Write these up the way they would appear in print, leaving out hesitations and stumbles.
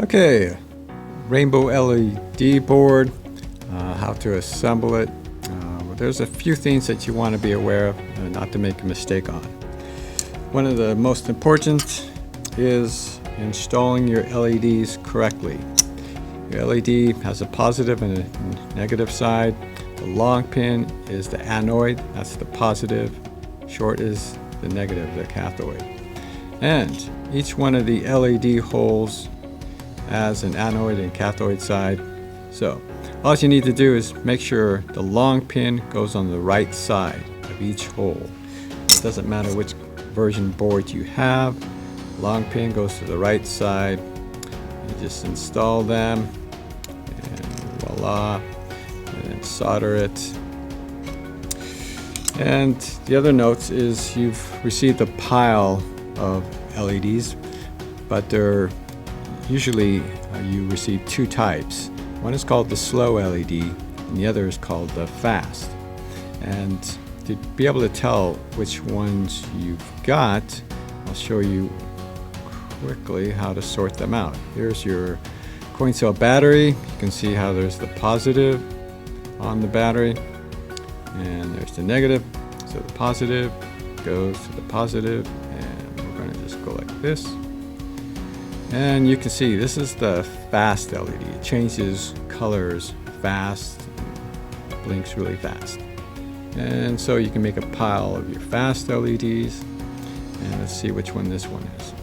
Okay, rainbow LED board, how to assemble it. Well, there's a few things that you want to be aware of, not to make a mistake on. One of the most important is installing your LEDs correctly. Your LED has a positive and a negative side. The long pin is the anode, that's the positive. Short is the negative, the cathode. And each one of the LED holes has an anode and cathode side. So all you need to do is make sure the long pin goes on the right side of each hole. It doesn't matter which version board you have. Long pin goes to the right side. You just install them and voila, and then solder it. And the other notes is you've received a pile of LEDs, but they're usually you receive two types. One is called the slow LED and the other is called the fast. And to be able to tell which ones you've got, I'll show you quickly how to sort them out. Here's your coin cell battery. You can see how there's the positive on the battery and there's the negative. So the positive goes to the positive, and we're going to just go like this. And you can see this is the fast LED. It changes colors fast, blinks really fast. And so you can make a pile of your fast LEDs. And let's see which one this one is.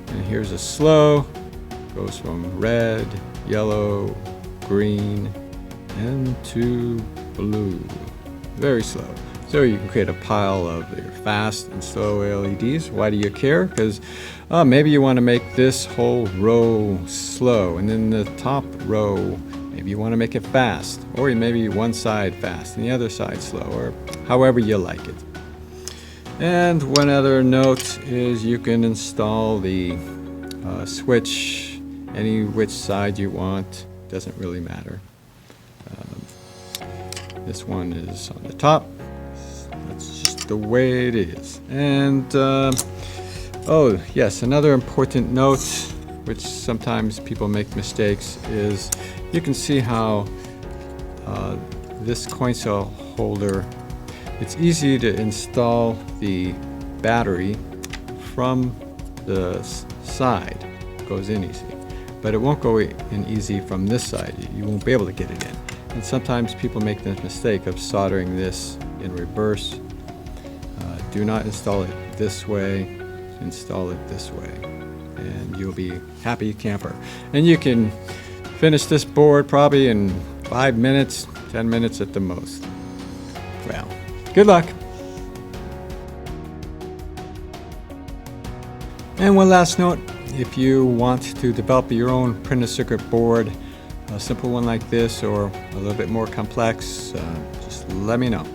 And here's a slow. Goes from red, yellow, green, and to blue. Very slow. So you can create a pile of your fast and slow LEDs. Why do you care? Because maybe you want to make this whole row slow, and then the top row, maybe you want to make it fast, or maybe one side fast and the other side slow, or however you like it. And one other note is you can install the switch any which side you want. Doesn't really matter. This one is on the top. That's just the way it is. And oh yes, another important note, which sometimes people make mistakes, is you can see how this coin cell holder, it's easy to install the battery from the side. It goes in easy, but it won't go in easy from this side. You won't be able to get it in. And sometimes people make the mistake of soldering this in reverse. Do not install it this way, install it this way, and you'll be happy camper. And you can finish this board probably in 5 minutes, 10 minutes at the most. Well, good luck. And one last note, if you want to develop your own printed circuit board, a simple one like this or a little bit more complex, just let me know.